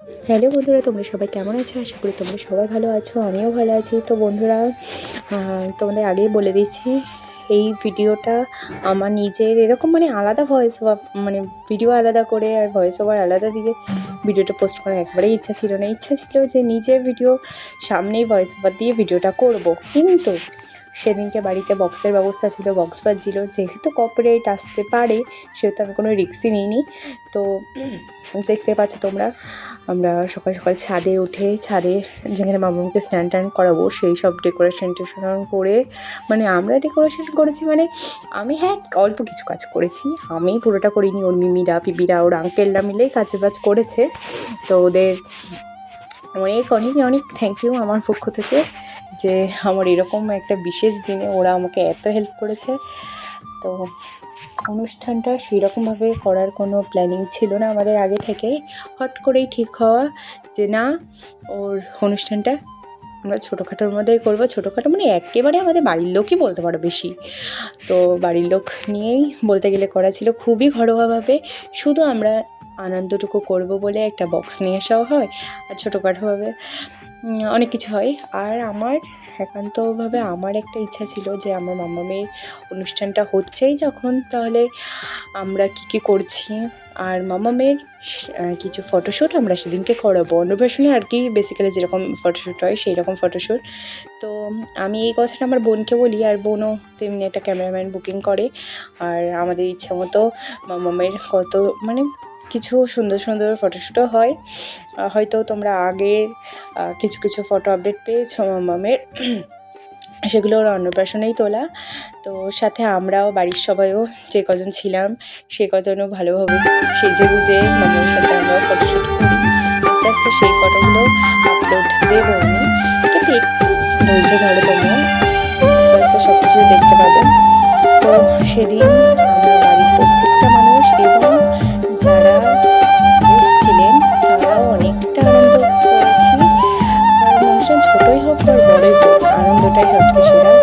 Hello বন্ধুরা, তোমরা সবাই কেমন আছো? আশা করি তোমরা সবাই ভালো আছো, আমিও ভালো আছি। তো বন্ধুরা, তোমাদের আগেই বলে দিচ্ছি, এই ভিডিওটা আমার নিজের এরকম আলাদা ভয়েস ওভার, ভিডিও আলাদা করে আর ভয়েস ওভার আলাদা দিয়ে ভিডিওটা পোস্ট করার একবারেই ইচ্ছা ছিল না। ইচ্ছা ছিল যে নিজের ভিডিও সামনেই ভয়েস ওভার দিয়ে ভিডিওটা করব, কিন্তু সেদিনকে বাড়িতে বক্সের ব্যবস্থা ছিল, বক্স বাজছিল। যেহেতু কপিরাইট আসতে পারে সেহেতু আমি কোনো রিস্কই নিইনি। তো দেখতে পাচ্ছ তোমরা, আমরা সকাল সকাল ছাদে উঠে, ছাদে যেখানে মামাকে স্নান টান করাবো সেই সব ডেকোরেশন করে, আমরা ডেকোরেশন করেছি, আমি অল্প কিছু কাজ করেছি, আমি পুরোটা করিনি। ওর মিমিরা, পিপিরা, ওর আঙ্কেলরা মিলেই কাজে বাজ করেছে। তো ওদের অনেক অনেক অনেক থ্যাংক ইউ আমার পক্ষ থেকে, যে আমার এরকম একটা বিশেষ দিনে ওরা আমাকে এত হেল্প করেছে। তো অনুষ্ঠানটা সেইরকমভাবে করার কোনো প্ল্যানিং ছিল না আমাদের আগে থেকেই, হট করেই ঠিক হওয়া যে না, ওর অনুষ্ঠানটা আমরা ছোটোখাটোর মধ্যেই করবো। ছোটোখাটো একেবারে আমাদের বাড়ির লোকই বলতে পারো বেশি, তো বাড়ির লোক নিয়েই বলতে গেলে করা ছিল, খুবই ঘরোয়াভাবে। শুধু আমরা আনন্দটুকু করব বলে একটা বক্স নিয়ে আসাও হয়, আর ছোটোখাটোভাবে অনেক কিছু হয়। আর আমার একান্তভাবে আমার একটা ইচ্ছা ছিল যে আমার মামামের অনুষ্ঠানটা হচ্ছেই যখন, তাহলে আমরা কী করছি আর মামামের কিছু ফটোশ্যুট আমরা সেদিনকে করাবো, অন্নপ্রাশনে আর কি, বেসিক্যালি যেরকম ফটোশ্যুট হয় সেই রকম ফটোশ্যুট। তো আমি এই কথাটা আমার বোনকে বলি, আর বোনও তেমনি একটা ক্যামেরাম্যান বুকিং করে। আর আমাদের ইচ্ছা মতো মামামের কত কিছু সুন্দর সুন্দর ফটোশ্যুটও হয়। হয়তো তোমরা আগের কিছু কিছু ফটো আপডেট পেয়েছো মামামের, সেগুলো ওর অন্নপ্রাশনেই তোলা। তো সাথে আমরাও বাড়ির সবাইও যে কজন ছিলাম সে কজনও ভালোভাবে সেজে গুজে মামার সাথে আমরাও ফটোশ্যুট করি। আস্তে আস্তে সেই ফটোগুলো আপলোড দেবো আমি, কিন্তু একটু ধৈর্য ধরো, তোমরা আস্তে আস্তে সব কিছু দেখতে পাবে। তো সেদিন আমরা বাড়ির প্রত্যেকটা মানুষ এবং যারা এসেছিলেন তারাও অনেকটা আনন্দ করেছি। অনুষ্ঠান ছোটোই হোক আর বড়োই হোক, আনন্দটাই সবচেয়ে সেরা।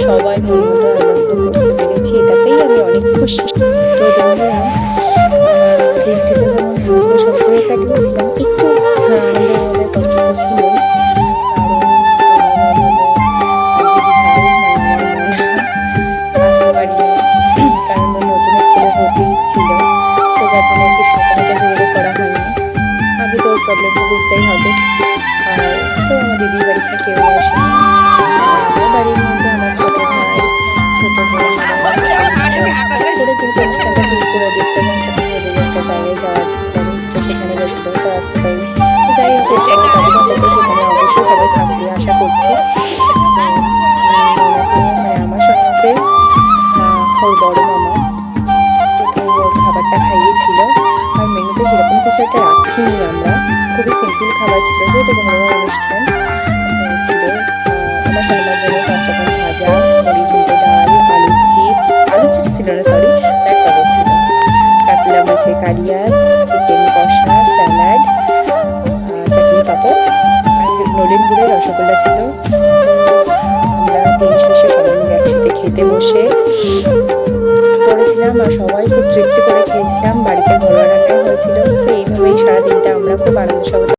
সবাই মন মতো আনন্দ করতে পেরেছি, এটাতেই আমি অনেক খুশি। তো বন্ধুরা, দিনটিতে যেমন সব করে কাটিয়েছিলাম, একটু আনন্দের মধ্যে কষ্টটা ছিল, কারণ নতুন স্কুলে ভর্তি ছিল, তো যার জন্য একটু সকালটা জোরে করা হয়নি। আগে তো ওই প্রবলেমটা বুঝতেই হবে। আর তো আমার দিদির বাড়ি থেকে কেউ আসে, আমার বাড়ির মধ্যে আমার ছোটো ভাই, ছোটো বোন করে যেহেতু অনুষ্ঠানটা ঠিক করে দেখতে ওদের একটা জায়গায় যাওয়ার প্ল্যানিং ছিল, সেখানে গেছিলো, তো আসতে পারি। যাই হোক, সেখানে অবশ্যই সবাই থাকবে আশা করছি। আমার সঙ্গে ওর বড় মামা ওর খাবারটা খাইয়েছিল। আর মেনুতে সেরকম কিছু একটা রাখিনি আমরা, খুবই সিম্পল খাবার ছিল, যেহেতু ঘরোয়া অনুষ্ঠান ছিল। আমার সোনামার জন্য কাঁচাকাম ভাজা, মুড়ি ঝুঁটো ডাল, আলু চিপস ছিল না, সরি, ব্যাগ ছিল, কাতলা মাছের কালিয়া, চিকেন কষা, স্যালাড, চাটনি পাঁপড়, আর নলেন গুড়ের রসগোল্লা ছিল। আমরা দিন শেষে সবাই মিলে একসাথে খেতে বসে করেছিলাম, আর সবাই খুব তৃপ্তি করে খেয়েছিলাম। বাড়িতে ঘরোয়া রান্নাই হয়েছিল। তো এইভাবেই সারাদিনটা আমরা খুব আনন্দ সহকারে